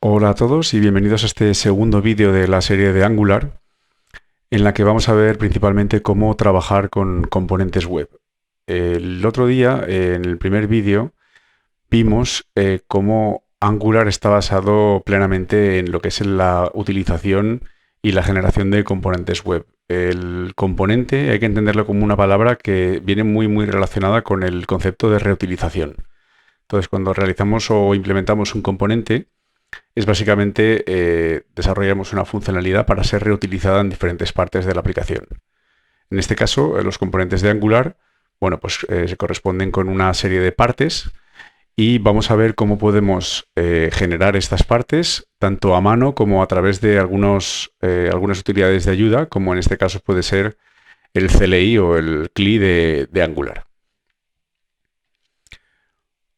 Hola a todos y bienvenidos a este segundo vídeo de la serie de Angular, en la que vamos a ver principalmente cómo trabajar con componentes web. El otro día, en el primer vídeo, vimos cómo Angular está basado plenamente en lo que es la utilización y la generación de componentes web. El componente hay que entenderlo como una palabra que viene muy relacionada con el concepto de reutilización. Entonces, cuando realizamos o implementamos un componente, es básicamente desarrollamos una funcionalidad para ser reutilizada en diferentes partes de la aplicación. En este caso, los componentes de Angular, bueno, pues se corresponden con una serie de partes y vamos a ver cómo podemos generar estas partes tanto a mano como a través de algunas utilidades de ayuda, como en este caso puede ser el CLI o el CLI de Angular.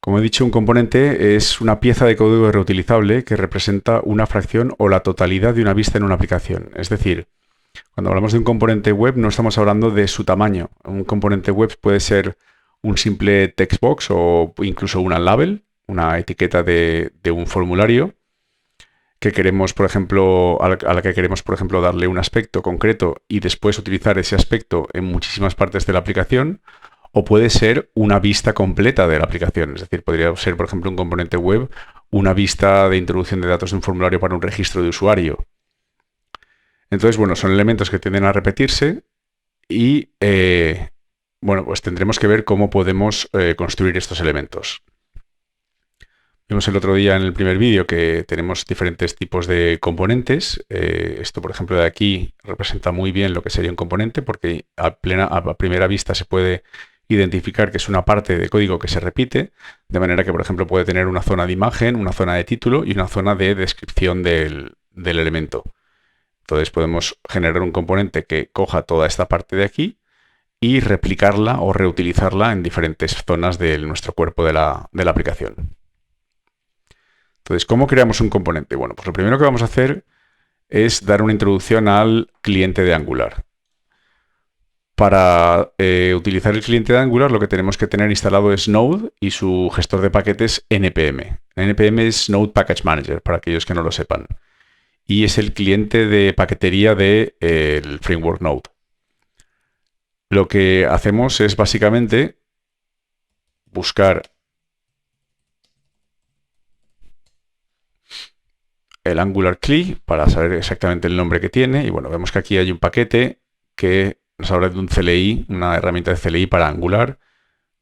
Como he dicho, un componente es una pieza de código reutilizable que representa una fracción o la totalidad de una vista en una aplicación. Es decir, cuando hablamos de un componente web no estamos hablando de su tamaño. Un componente web puede ser un simple text box o incluso una label, una etiqueta de un formulario que queremos, por ejemplo, a la que queremos, por ejemplo, darle un aspecto concreto y después utilizar ese aspecto en muchísimas partes de la aplicación. O puede ser una vista completa de la aplicación. Es decir, podría ser, por ejemplo, un componente web, una vista de introducción de datos de un formulario para un registro de usuario. Entonces, bueno, son elementos que tienden a repetirse y, bueno, pues tendremos que ver cómo podemos construir estos elementos. Vimos el otro día en el primer vídeo que tenemos diferentes tipos de componentes. Esto, por ejemplo, de aquí representa muy bien lo que sería un componente porque a primera vista se puede identificar que es una parte de código que se repite, de manera que, por ejemplo, puede tener una zona de imagen, una zona de título y una zona de descripción del elemento. Entonces podemos generar un componente que coja toda esta parte de aquí y replicarla o reutilizarla en diferentes zonas de nuestro cuerpo de la aplicación. Entonces, ¿cómo creamos un componente? Bueno, pues lo primero que vamos a hacer es dar una introducción al cliente de Angular. Para utilizar el cliente de Angular, lo que tenemos que tener instalado es Node y su gestor de paquetes NPM. NPM es Node Package Manager, para aquellos que no lo sepan. Y es el cliente de paquetería del framework Node. Lo que hacemos es básicamente buscar el Angular CLI para saber exactamente el nombre que tiene. Y bueno, vemos que aquí hay un paquete que nos habla de un CLI, una herramienta de CLI para Angular.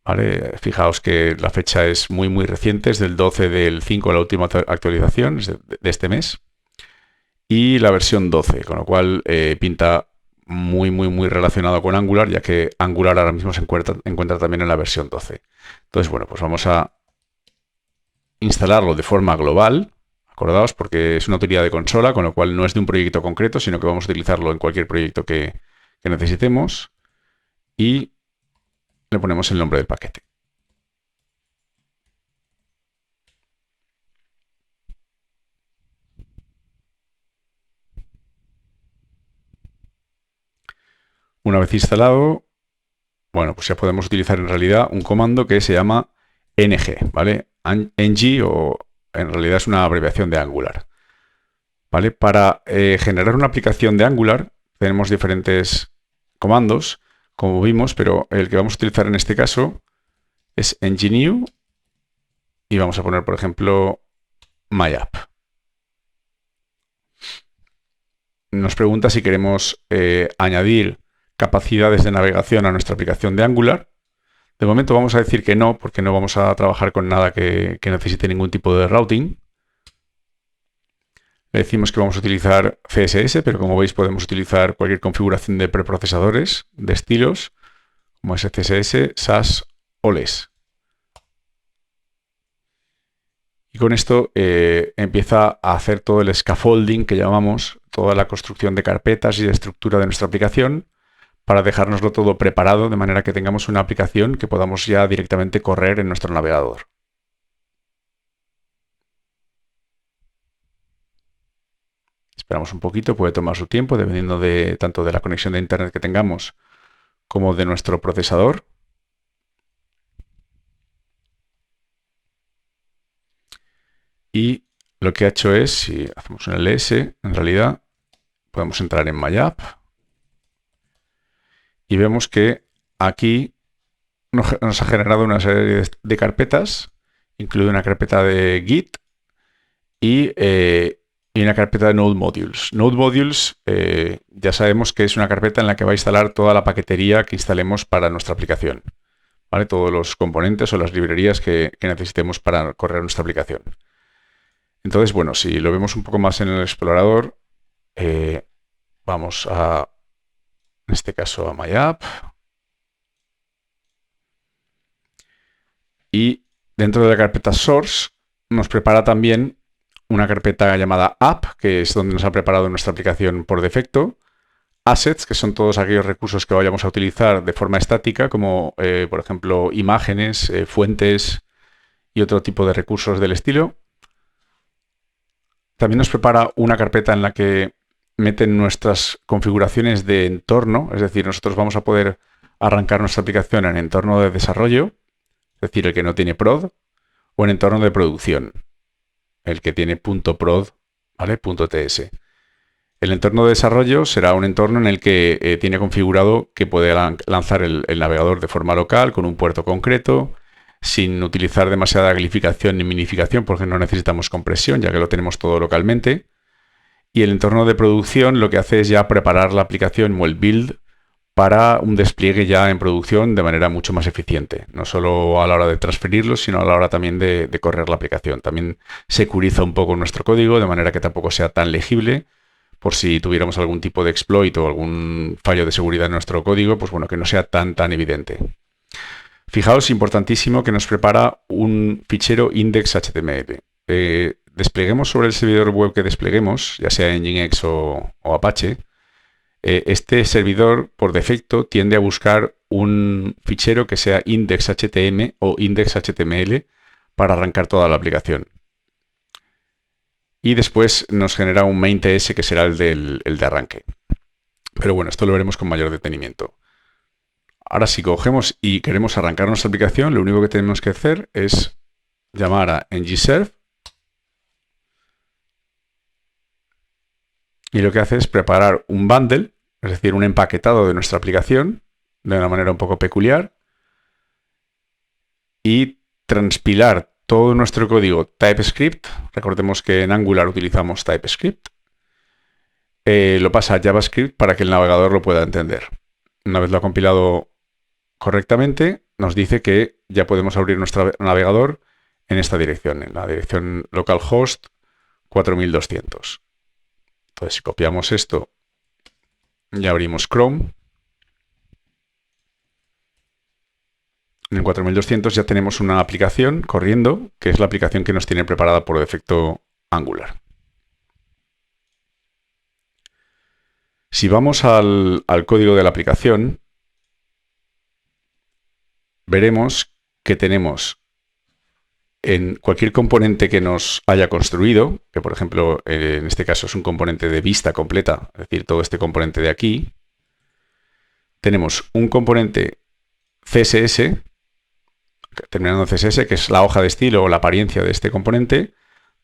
¿Vale? Fijaos que la fecha es muy reciente, es del 12 del 5, la última actualización, es de este mes. Y la versión 12, con lo cual pinta muy relacionado con Angular, ya que Angular ahora mismo se encuentra también en la versión 12. Entonces, bueno, pues vamos a instalarlo de forma global. Acordaos, porque es una utilidad de consola, con lo cual no es de un proyecto concreto, sino que vamos a utilizarlo en cualquier proyecto que necesitemos. Y le ponemos el nombre del paquete. Una vez instalado, bueno, pues ya podemos utilizar en realidad un comando que se llama ng, ¿vale? ng o en realidad es una abreviación de Angular. ¿Vale? Para generar una aplicación de Angular tenemos diferentes comandos, como vimos, pero el que vamos a utilizar en este caso es ng-new y vamos a poner, por ejemplo, myapp. Nos pregunta si queremos añadir capacidades de navegación a nuestra aplicación de Angular. De momento vamos a decir que no, porque no vamos a trabajar con nada que necesite ningún tipo de routing. Le decimos que vamos a utilizar CSS, pero como veis podemos utilizar cualquier configuración de preprocesadores, de estilos, como es CSS, SAS o LESS. Y con esto empieza a hacer todo el scaffolding que llamamos, toda la construcción de carpetas y de estructura de nuestra aplicación, para dejárnoslo todo preparado de manera que tengamos una aplicación que podamos ya directamente correr en nuestro navegador. Esperamos un poquito, puede tomar su tiempo, dependiendo tanto de la conexión de internet que tengamos como de nuestro procesador. Y lo que ha hecho es, si hacemos un ls, en realidad podemos entrar en MyApp y vemos que aquí nos ha generado una serie de carpetas, incluye una carpeta de Git y una carpeta de Node Modules. Node Modules ya sabemos que es una carpeta en la que va a instalar toda la paquetería que instalemos para nuestra aplicación, ¿vale? Todos los componentes o las librerías que necesitemos para correr nuestra aplicación. Entonces, bueno, si lo vemos un poco más en el explorador, vamos a, en este caso, a MyApp. Y dentro de la carpeta Source nos prepara también una carpeta llamada App, que es donde nos ha preparado nuestra aplicación por defecto. Assets, que son todos aquellos recursos que vayamos a utilizar de forma estática, como por ejemplo imágenes, fuentes y otro tipo de recursos del estilo. También nos prepara una carpeta en la que meten nuestras configuraciones de entorno, es decir, nosotros vamos a poder arrancar nuestra aplicación en entorno de desarrollo, es decir, el que no tiene prod, o en entorno de producción, el que tiene .prod, ¿vale? .ts. El entorno de desarrollo será un entorno en el que tiene configurado que puede lanzar el navegador de forma local, con un puerto concreto, sin utilizar demasiada gliffificación ni minificación, porque no necesitamos compresión, ya que lo tenemos todo localmente. Y el entorno de producción lo que hace es ya preparar la aplicación o el build para un despliegue ya en producción de manera mucho más eficiente. No solo a la hora de transferirlo, sino a la hora también de correr la aplicación. También securiza un poco nuestro código de manera que tampoco sea tan legible, por si tuviéramos algún tipo de exploit o algún fallo de seguridad en nuestro código, pues bueno, que no sea tan evidente. Fijaos, importantísimo, que nos prepara un fichero index.html. Despleguemos sobre el servidor web que despleguemos, ya sea Nginx o Apache. Este servidor, por defecto, tiende a buscar un fichero que sea index.htm o index.html para arrancar toda la aplicación. Y después nos genera un main.ts que será el de arranque. Pero bueno, esto lo veremos con mayor detenimiento. Ahora, si cogemos y queremos arrancar nuestra aplicación, lo único que tenemos que hacer es llamar a ngserve. Y lo que hace es preparar un bundle, es decir, un empaquetado de nuestra aplicación, de una manera un poco peculiar, y transpilar todo nuestro código TypeScript. Recordemos que en Angular utilizamos TypeScript. Lo pasa a JavaScript para que el navegador lo pueda entender. Una vez lo ha compilado correctamente, nos dice que ya podemos abrir nuestro navegador en esta dirección, en la dirección localhost 4200. Entonces, si copiamos esto y abrimos Chrome, en el 4200 ya tenemos una aplicación corriendo, que es la aplicación que nos tiene preparada por defecto Angular. Si vamos al código de la aplicación, veremos que tenemos en cualquier componente que nos haya construido, que por ejemplo en este caso es un componente de vista completa, es decir, todo este componente de aquí, tenemos un componente CSS, terminando en CSS, que es la hoja de estilo o la apariencia de este componente.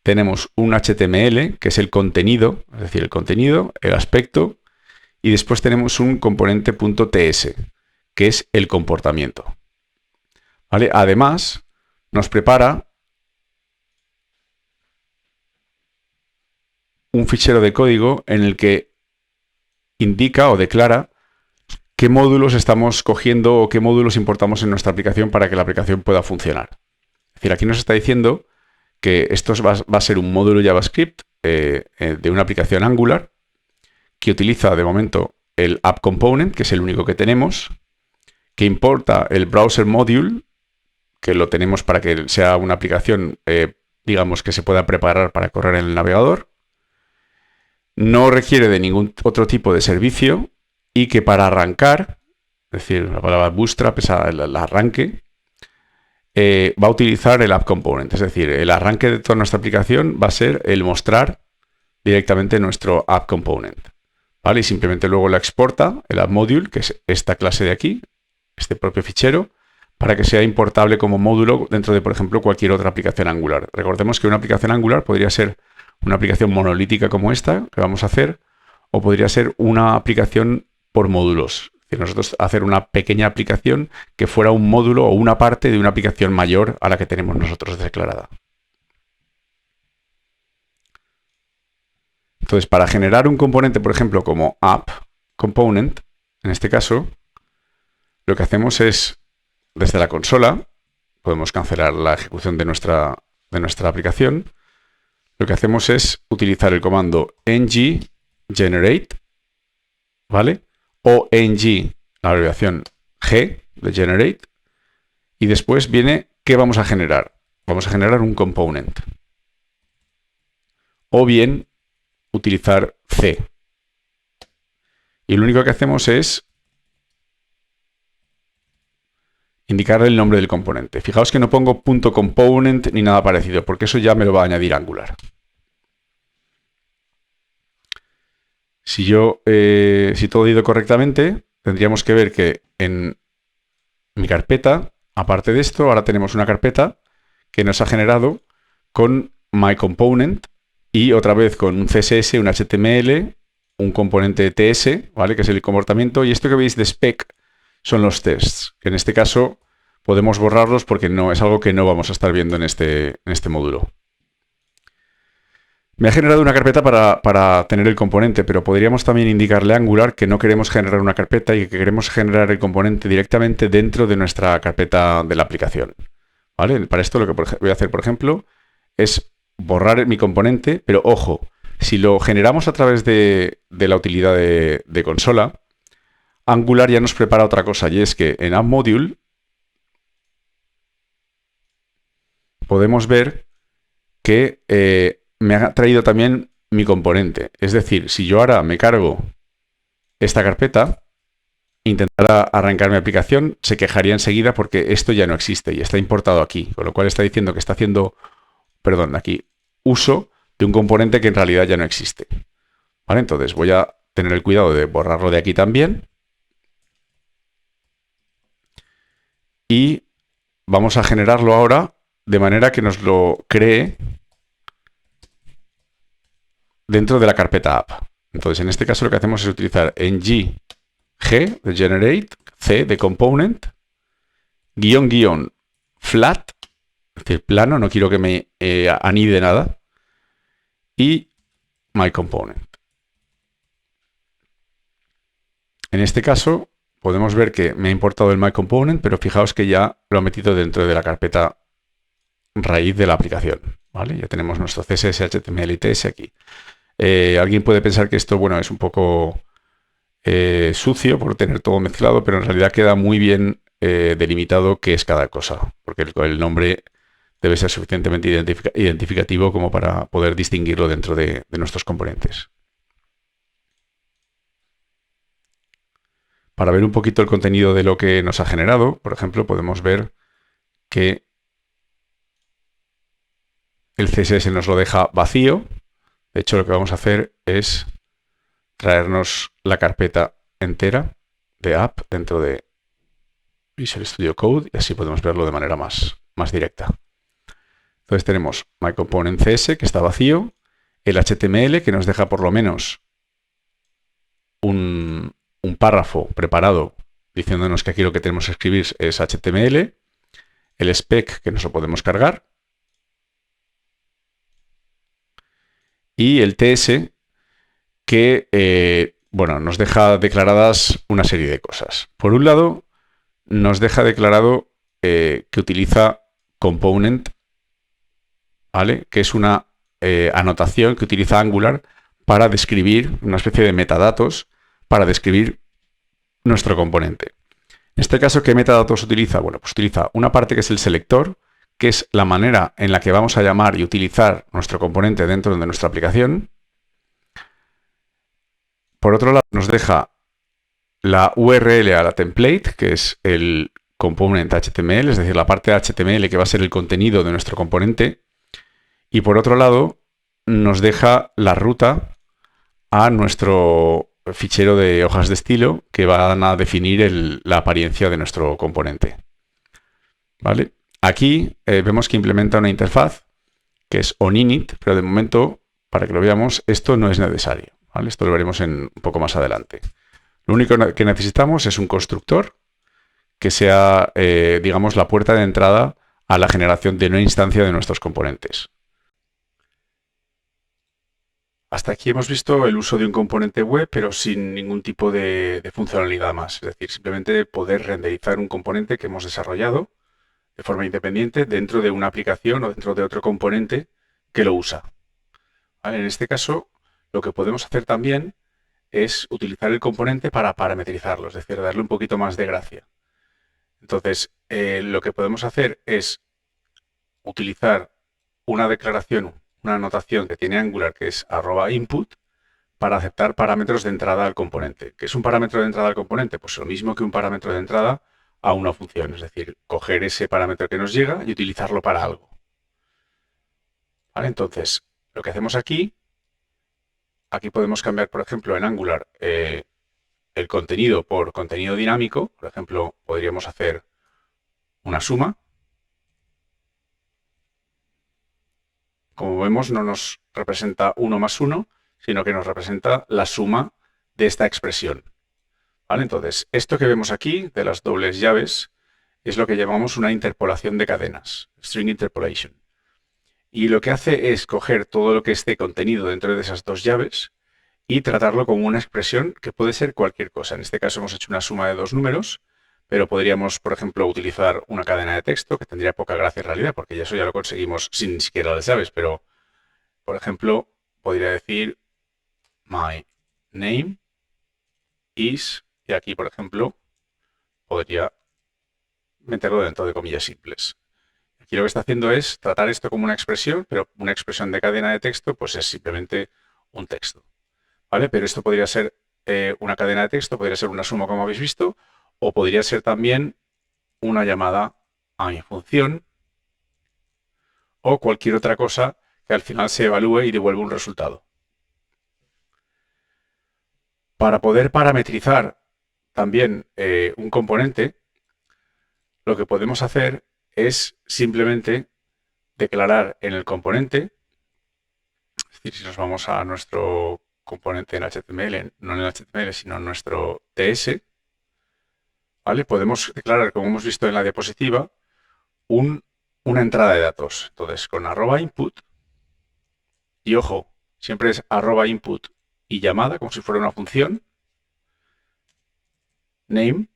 Tenemos un HTML, que es el contenido, es decir, el contenido, el aspecto, y después tenemos un componente .ts, que es el comportamiento. ¿Vale? Además, nos prepara un fichero de código en el que indica o declara qué módulos estamos cogiendo o qué módulos importamos en nuestra aplicación para que la aplicación pueda funcionar. Es decir, aquí nos está diciendo que esto va a ser un módulo JavaScript de una aplicación Angular que utiliza de momento el App Component, que es el único que tenemos, que importa el Browser Module, que lo tenemos para que sea una aplicación, digamos, que se pueda preparar para correr en el navegador. No requiere de ningún otro tipo de servicio y que para arrancar, es decir, la palabra bootstrap es el arranque, va a utilizar el App Component. Es decir, el arranque de toda nuestra aplicación va a ser el mostrar directamente nuestro App Component. ¿Vale? Y simplemente luego la exporta, el App Module, que es esta clase de aquí, este propio fichero, para que sea importable como módulo dentro de, por ejemplo, cualquier otra aplicación Angular. Recordemos que una aplicación Angular podría ser una aplicación monolítica como esta que vamos a hacer, o podría ser una aplicación por módulos. Es decir, nosotros hacer una pequeña aplicación que fuera un módulo o una parte de una aplicación mayor a la que tenemos nosotros declarada. Entonces, para generar un componente, por ejemplo, como app component, en este caso, lo que hacemos es, desde la consola, podemos cancelar la ejecución de nuestra aplicación. Lo que hacemos es utilizar el comando ng generate, ¿vale? O ng, la abreviación G de generate, y después viene, ¿qué vamos a generar? Vamos a generar un component. O bien utilizar C. Y lo único que hacemos es indicarle el nombre del componente. Fijaos que no pongo .component ni nada parecido, porque eso ya me lo va a añadir Angular. Si todo ha ido correctamente, tendríamos que ver que en mi carpeta, aparte de esto, ahora tenemos una carpeta que nos ha generado con myComponent y otra vez con un CSS, un HTML, un componente TS, ¿vale? Que es el comportamiento, y esto que veis de spec son los tests. En este caso podemos borrarlos porque no es algo que no vamos a estar viendo en este módulo. Me ha generado una carpeta para tener el componente, pero podríamos también indicarle a Angular que no queremos generar una carpeta y que queremos generar el componente directamente dentro de nuestra carpeta de la aplicación. ¿Vale? Para esto lo que voy a hacer, por ejemplo, es borrar mi componente, pero ojo, si lo generamos a través de la utilidad de consola, Angular ya nos prepara otra cosa, y es que en AppModule podemos ver que me ha traído también mi componente. Es decir, si yo ahora me cargo esta carpeta, intentará arrancar mi aplicación, se quejaría enseguida porque esto ya no existe y está importado aquí, con lo cual está diciendo que está haciendo, aquí, uso de un componente que en realidad ya no existe. ¿Vale? Entonces voy a tener el cuidado de borrarlo de aquí también. Y vamos a generarlo ahora de manera que nos lo cree dentro de la carpeta app. Entonces, en este caso lo que hacemos es utilizar ng g de generate, c de component, -- flat, es decir, plano, no quiero que me anide nada, y myComponent. En este caso podemos ver que me ha importado el myComponent, pero fijaos que ya lo ha metido dentro de la carpeta raíz de la aplicación. ¿Vale? Ya tenemos nuestro CSS, HTML y TS aquí. Alguien puede pensar que esto, es un poco sucio por tener todo mezclado, pero en realidad queda muy bien delimitado qué es cada cosa, porque el nombre debe ser suficientemente identificativo como para poder distinguirlo dentro de nuestros componentes. Para ver un poquito el contenido de lo que nos ha generado, por ejemplo, podemos ver que el CSS nos lo deja vacío. De hecho, lo que vamos a hacer es traernos la carpeta entera de app dentro de Visual Studio Code y así podemos verlo de manera más directa. Entonces tenemos myComponent CS que está vacío, el HTML que nos deja por lo menos un párrafo preparado diciéndonos que aquí lo que tenemos que escribir es HTML, el spec que nos lo podemos cargar y el TS que nos deja declaradas una serie de cosas. Por un lado, nos deja declarado que utiliza component, ¿vale? Que es una anotación que utiliza Angular para describir una especie de metadatos para describir nuestro componente. En este caso, ¿qué metadatos utiliza? Bueno, pues utiliza una parte que es el selector, que es la manera en la que vamos a llamar y utilizar nuestro componente dentro de nuestra aplicación. Por otro lado, nos deja la URL a la template, que es el component HTML, es decir, la parte de HTML que va a ser el contenido de nuestro componente. Y por otro lado, nos deja la ruta a nuestro fichero de hojas de estilo que van a definir la apariencia de nuestro componente. ¿Vale? Aquí vemos que implementa una interfaz que es onInit, pero de momento para que lo veamos, esto no es necesario, ¿vale? Esto lo veremos un poco más adelante. Lo único que necesitamos es un constructor que sea, digamos, la puerta de entrada a la generación de una instancia de nuestros componentes. Hasta aquí hemos visto el uso de un componente web, pero sin ningún tipo de funcionalidad más. Es decir, simplemente poder renderizar un componente que hemos desarrollado de forma independiente dentro de una aplicación o dentro de otro componente que lo usa. ¿Vale? En este caso, lo que podemos hacer también es utilizar el componente para parametrizarlo, es decir, darle un poquito más de gracia. Entonces, lo que podemos hacer es utilizar una declaración, una anotación que tiene Angular, que es @input, para aceptar parámetros de entrada al componente. ¿Qué es un parámetro de entrada al componente? Pues lo mismo que un parámetro de entrada a una función, es decir, coger ese parámetro que nos llega y utilizarlo para algo. ¿Vale? Entonces, lo que hacemos aquí podemos cambiar, por ejemplo, en Angular el contenido por contenido dinámico. Por ejemplo, podríamos hacer una suma. Como vemos, no nos representa 1 más 1, sino que nos representa la suma de esta expresión. ¿Vale? Entonces, esto que vemos aquí, de las dobles llaves, es lo que llamamos una interpolación de cadenas, string interpolation. Y lo que hace es coger todo lo que esté contenido dentro de esas dos llaves y tratarlo como una expresión que puede ser cualquier cosa. En este caso hemos hecho una suma de dos números, pero podríamos, por ejemplo, utilizar una cadena de texto, que tendría poca gracia en realidad, porque eso ya lo conseguimos sin ni siquiera las llaves, pero, por ejemplo, podría decir my name is, y aquí, por ejemplo, podría meterlo dentro de comillas simples. Aquí lo que está haciendo es tratar esto como una expresión, pero una expresión de cadena de texto, pues es simplemente un texto. ¿Vale? Pero esto podría ser una cadena de texto, podría ser una suma, como habéis visto, o podría ser también una llamada a mi función o cualquier otra cosa que al final se evalúe y devuelva un resultado. Para poder parametrizar también un componente, lo que podemos hacer es simplemente declarar en el componente, es decir, si nos vamos a nuestro componente en HTML, no en el HTML, sino en nuestro TS, ¿vale? Podemos declarar, como hemos visto en la diapositiva, una entrada de datos. Entonces, con @input, y ojo, siempre es @input y llamada, como si fuera una función, name,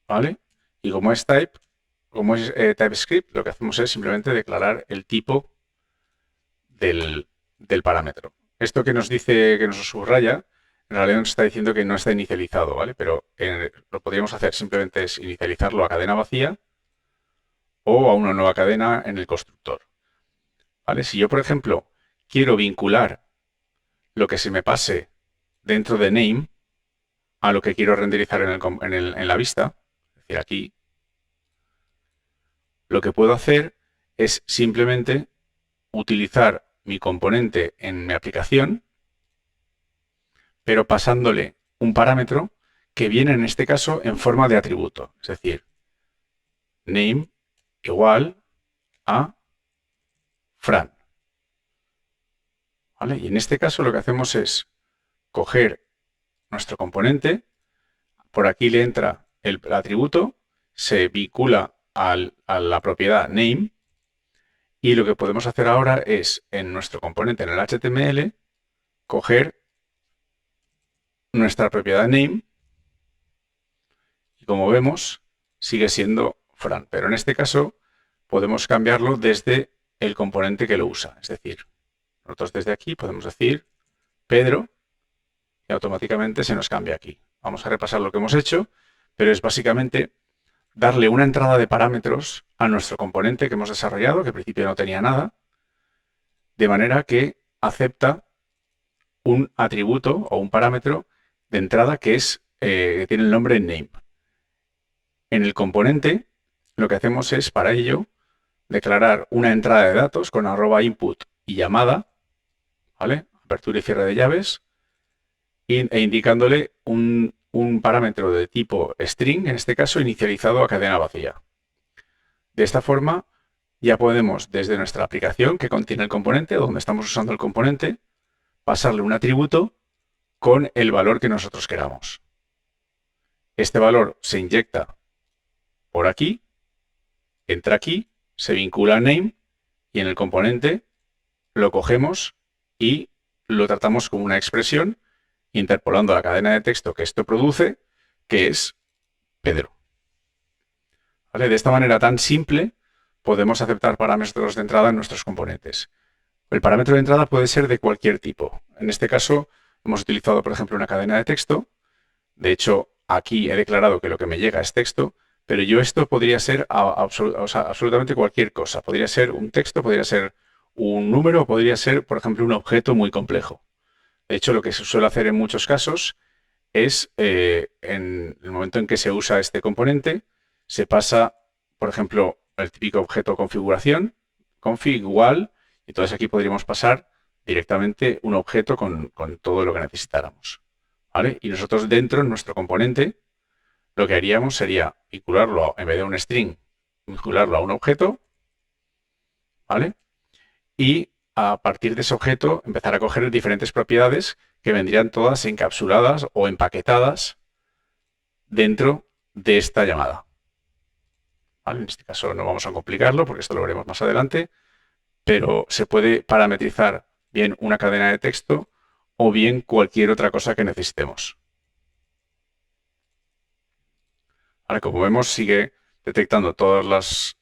¿vale? Y como es TypeScript, lo que hacemos es simplemente declarar el tipo del parámetro. Esto que nos dice, que nos subraya, en realidad nos está diciendo que no está inicializado, ¿vale? Pero lo podríamos hacer simplemente es inicializarlo a cadena vacía o a una nueva cadena en el constructor. ¿Vale? Si yo, por ejemplo, quiero vincular lo que se me pase dentro de name a lo que quiero renderizar en la vista, es decir, aquí, lo que puedo hacer es simplemente utilizar mi componente en mi aplicación, pero pasándole un parámetro que viene en este caso en forma de atributo, es decir, name igual a Fran. ¿Vale? Y en este caso lo que hacemos es coger nuestro componente, por aquí le entra el atributo, se vincula a la propiedad name, y lo que podemos hacer ahora es, en nuestro componente en el HTML, coger nuestra propiedad name, y como vemos, sigue siendo Fran. Pero en este caso podemos cambiarlo desde el componente que lo usa. Es decir, nosotros desde aquí podemos decir Pedro y automáticamente se nos cambia aquí. Vamos a repasar lo que hemos hecho, pero es básicamente darle una entrada de parámetros a nuestro componente que hemos desarrollado, que al principio no tenía nada, de manera que acepta un atributo o un parámetro de entrada que tiene el nombre name. En el componente lo que hacemos es, para ello, declarar una entrada de datos con @input y llamada, ¿vale? Apertura y cierre de llaves, e indicándole un parámetro de tipo string, en este caso inicializado a cadena vacía. De esta forma, ya podemos, desde nuestra aplicación que contiene el componente, donde estamos usando el componente, pasarle un atributo con el valor que nosotros queramos. Este valor se inyecta por aquí, entra aquí, se vincula al name y en el componente lo cogemos y lo tratamos como una expresión interpolando la cadena de texto que esto produce, que es Pedro. ¿Vale? De esta manera tan simple podemos aceptar parámetros de entrada en nuestros componentes. El parámetro de entrada puede ser de cualquier tipo. En este caso hemos utilizado, por ejemplo, una cadena de texto. De hecho, aquí he declarado que lo que me llega es texto, pero esto podría ser absolutamente cualquier cosa. Podría ser un texto, podría ser un número, podría ser, por ejemplo, un objeto muy complejo. De hecho, lo que se suele hacer en muchos casos es, en el momento en que se usa este componente, se pasa, por ejemplo, el típico objeto configuración, config igual, y entonces aquí podríamos pasar directamente un objeto con todo lo que necesitáramos. ¿Vale? Y nosotros dentro, en nuestro componente, lo que haríamos sería vincularlo, en vez de un string, vincularlo a un objeto, ¿vale? Y a partir de ese objeto empezar a coger diferentes propiedades que vendrían todas encapsuladas o empaquetadas dentro de esta llamada. ¿Vale? En este caso no vamos a complicarlo porque esto lo veremos más adelante, pero se puede parametrizar bien una cadena de texto o bien cualquier otra cosa que necesitemos. Ahora, como vemos, sigue detectando todos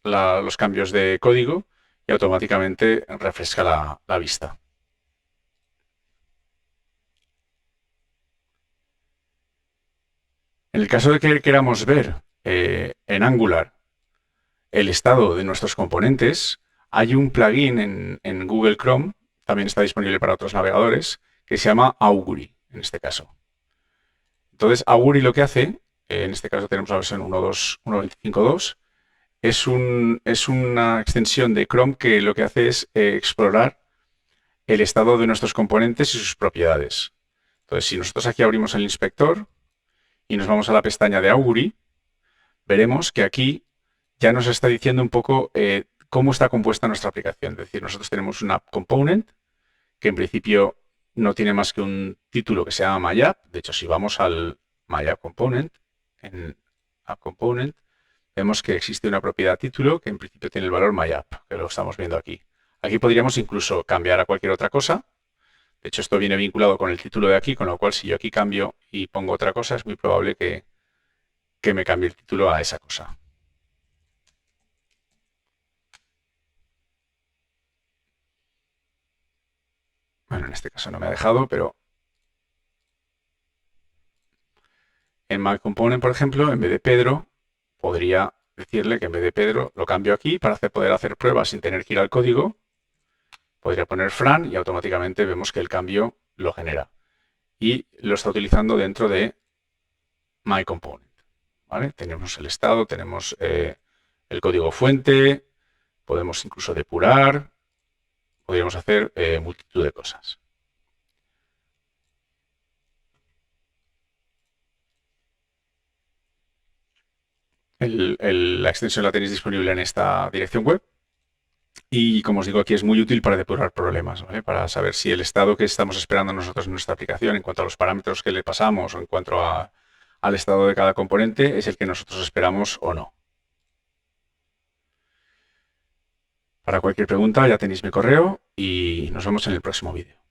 los cambios de código y automáticamente refresca la vista. En el caso de que queramos ver en Angular el estado de nuestros componentes, hay un plugin en Google Chrome, también está disponible para otros navegadores, que se llama Augury, en este caso. Entonces, Augury lo que hace, en este caso tenemos la versión 1.25.2, es una extensión de Chrome que lo que hace es explorar el estado de nuestros componentes y sus propiedades. Entonces, si nosotros aquí abrimos el inspector y nos vamos a la pestaña de Augury, veremos que aquí ya nos está diciendo un poco cómo está compuesta nuestra aplicación. Es decir, nosotros tenemos una app component que en principio no tiene más que un título que se llama MyApp. De hecho, si vamos al MyApp component, en App Component, vemos que existe una propiedad título que en principio tiene el valor MyApp, que lo estamos viendo aquí. Aquí podríamos incluso cambiar a cualquier otra cosa. De hecho, esto viene vinculado con el título de aquí, con lo cual si yo aquí cambio y pongo otra cosa, es muy probable que me cambie el título a esa cosa. Bueno, en este caso no me ha dejado, pero en MyComponent, por ejemplo, en vez de Pedro, podría decirle que en vez de Pedro lo cambio aquí para poder hacer pruebas sin tener que ir al código. Podría poner Fran y automáticamente vemos que el cambio lo genera. Y lo está utilizando dentro de MyComponent. ¿Vale? Tenemos el estado, tenemos el código fuente, podemos incluso depurar, podríamos hacer multitud de cosas. La extensión la tenéis disponible en esta dirección web. Y como os digo, aquí es muy útil para depurar problemas, ¿vale? Para saber si el estado que estamos esperando nosotros en nuestra aplicación, en cuanto a los parámetros que le pasamos o en cuanto al estado de cada componente, es el que nosotros esperamos o no. Para cualquier pregunta ya tenéis mi correo y nos vemos en el próximo vídeo.